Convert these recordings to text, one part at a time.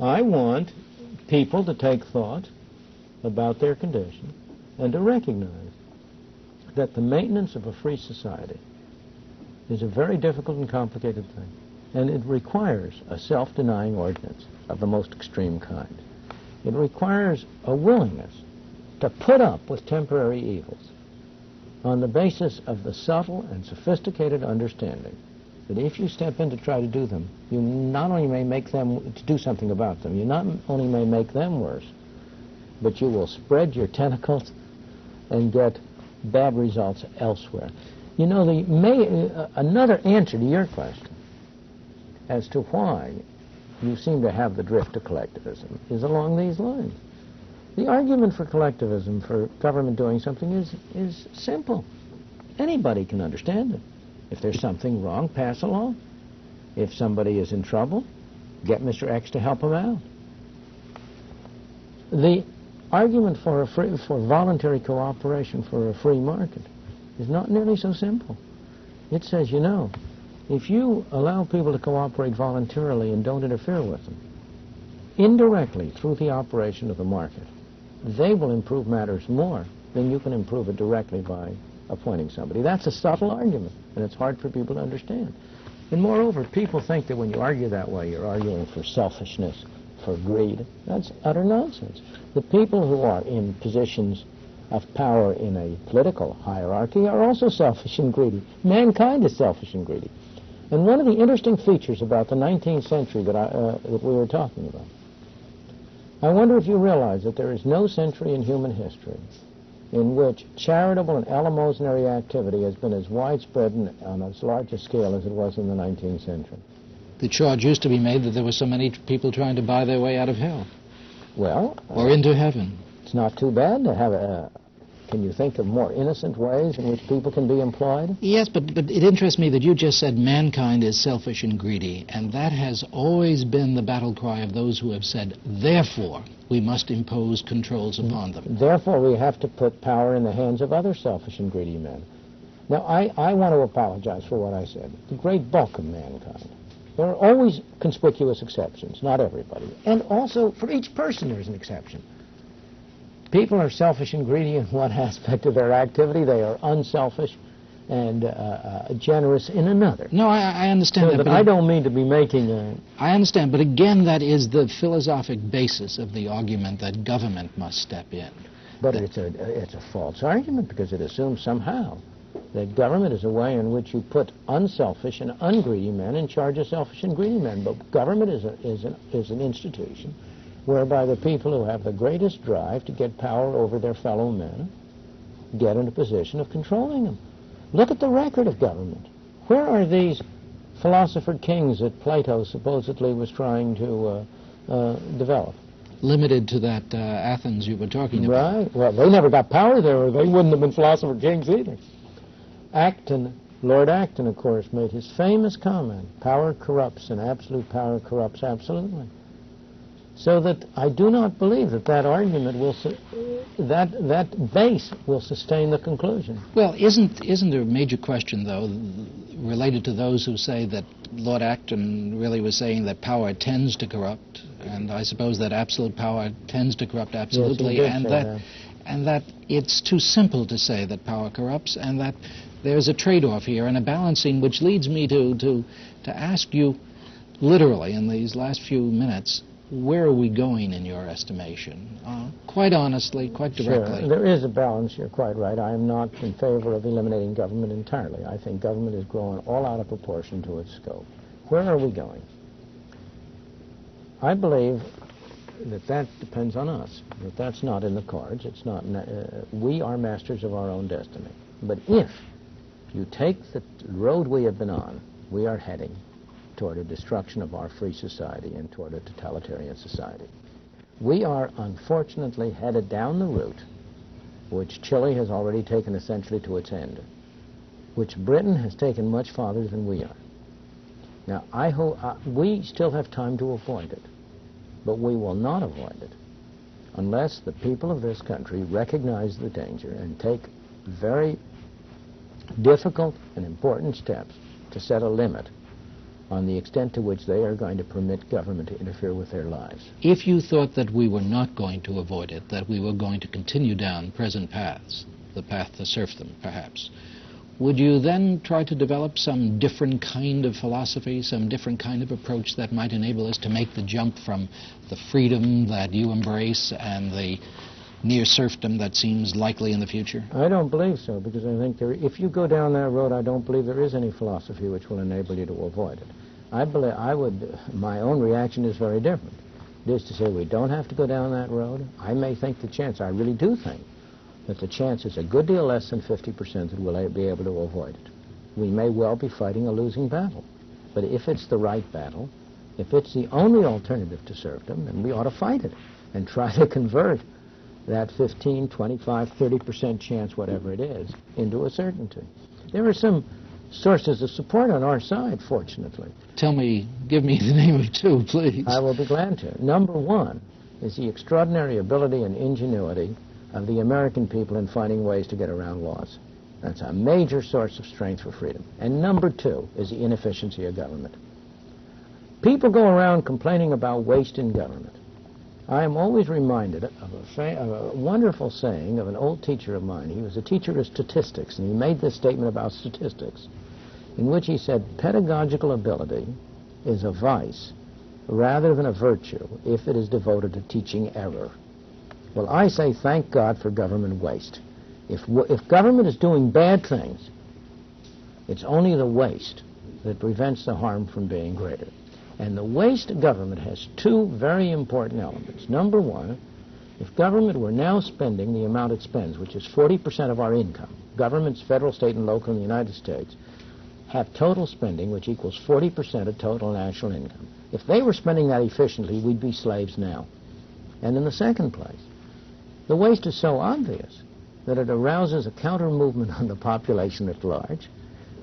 I want people to take thought about their condition and to recognize that the maintenance of a free society is a very difficult and complicated thing, and it requires a self-denying ordinance of the most extreme kind. It requires a willingness to put up with temporary evils on the basis of the subtle and sophisticated understanding that if you step in to try to do them, you not only may make them, to do something about them, you not only may make them worse, but you will spread your tentacles and get bad results elsewhere. You know, another answer to your question as to why you seem to have the drift to collectivism is along these lines. The argument for collectivism, for government doing something, is simple. Anybody can understand it. If there's something wrong, pass a law. If somebody is in trouble, get Mr. X to help him out. The argument for voluntary cooperation for a free market is not nearly so simple. It says, you know, if you allow people to cooperate voluntarily and don't interfere with them, indirectly through the operation of the market, they will improve matters more than you can improve it directly by appointing somebody. That's a subtle argument, and it's hard for people to understand. And moreover, people think that when you argue that way, you're arguing for selfishness, for greed. That's utter nonsense. The people who are in positions of power in a political hierarchy are also selfish and greedy. Mankind is selfish and greedy. And one of the interesting features about the 19th century that we were talking about, I wonder if you realize that there is no century in human history in which charitable and eleemosynary activity has been as widespread and on as large a scale as it was in the 19th century. The charge used to be made that there were so many people trying to buy their way out of hell. Well... or into heaven. It's not too bad to have a... Can you think of more innocent ways in which people can be employed? Yes, but it interests me that you just said mankind is selfish and greedy, and that has always been the battle cry of those who have said, therefore, we must impose controls upon them. Therefore, we have to put power in the hands of other selfish and greedy men. Now, I want to apologize for what I said. The great bulk of mankind. There are always conspicuous exceptions, not everybody. And also, for each person, there's an exception. People are selfish and greedy in one aspect of their activity. They are unselfish and generous in another. No, I understand so that. But I don't mean to be making a... I understand, but again, that is the philosophic basis of the argument that government must step in. But it's a false argument because it assumes somehow that government is a way in which you put unselfish and ungreedy men in charge of selfish and greedy men. But government is an institution whereby the people who have the greatest drive to get power over their fellow men get in a position of controlling them. Look at the record of government. Where are these philosopher kings that Plato supposedly was trying to develop? Limited to that Athens you were talking about. Right. Well, they never got power there, or they wouldn't have been philosopher kings either. Lord Acton, of course, made his famous comment, power corrupts and absolute power corrupts absolutely. So that I do not believe that that argument will, that base will sustain the conclusion. Well, isn't there a major question, though, related to those who say that Lord Acton really was saying that power tends to corrupt, and I suppose that absolute power tends to corrupt absolutely, yes, and that it's too simple to say that power corrupts, and that there's a trade-off here and a balancing, which leads me to ask you, literally, in these last few minutes, where are we going in your estimation? Quite honestly, quite directly. Sure. There is a balance, you're quite right. I am not in favor of eliminating government entirely. I think government is growing all out of proportion to its scope. Where are we going? I believe that depends on us, that that's not in the cards. It's not. We are masters of our own destiny. But if you take the road we have been on, we are heading toward a destruction of our free society and toward a totalitarian society. We are unfortunately headed down the route which Chile has already taken essentially to its end, which Britain has taken much farther than we are. Now, I hope we still have time to avoid it, but we will not avoid it unless the people of this country recognize the danger and take very difficult and important steps to set a limit on the extent to which they are going to permit government to interfere with their lives. If you thought that we were not going to avoid it, that we were going to continue down present paths, the path to serfdom, perhaps, would you then try to develop some different kind of philosophy, some different kind of approach that might enable us to make the jump from the freedom that you embrace and the near serfdom that seems likely in the future? I don't believe so, because I think if you go down that road, I don't believe there is any philosophy which will enable you to avoid it. My own reaction is very different. It is to say we don't have to go down that road. I may think I really do think, that the chance is a good deal less than 50% that we'll be able to avoid it. We may well be fighting a losing battle. But if it's the right battle, if it's the only alternative to serfdom, then we ought to fight it and try to convert that 15, 25, 30% chance, whatever it is, into a certainty. There are some sources of support on our side, fortunately. Give me the name of two, please. I will be glad to. Number one is the extraordinary ability and ingenuity of the American people in finding ways to get around laws. That's a major source of strength for freedom. And number two is the inefficiency of government. People go around complaining about waste in government. I am always reminded of a wonderful saying of an old teacher of mine. He was a teacher of statistics, and he made this statement about statistics, in which he said, pedagogical ability is a vice rather than a virtue if it is devoted to teaching error. Well, I say thank God for government waste. If government is doing bad things, it's only the waste that prevents the harm from being greater. And the waste of government has two very important elements. Number one, if government were now spending the amount it spends, which is 40% of our income, governments, federal, state, and local in the United States, have total spending, which equals 40% of total national income. If they were spending that efficiently, we'd be slaves now. And in the second place, the waste is so obvious that it arouses a counter-movement on the population at large.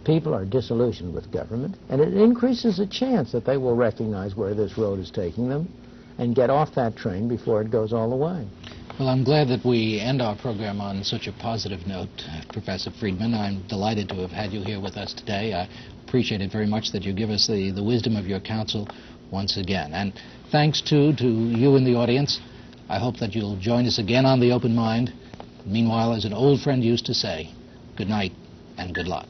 People are disillusioned with government, and it increases the chance that they will recognize where this road is taking them and get off that train before it goes all the way. Well, I'm glad that we end our program on such a positive note, Professor Friedman. I'm delighted to have had you here with us today. I appreciate it very much that you give us the wisdom of your counsel once again. And thanks, too, to you in the audience. I hope that you'll join us again on The Open Mind. Meanwhile, as an old friend used to say, good night and good luck.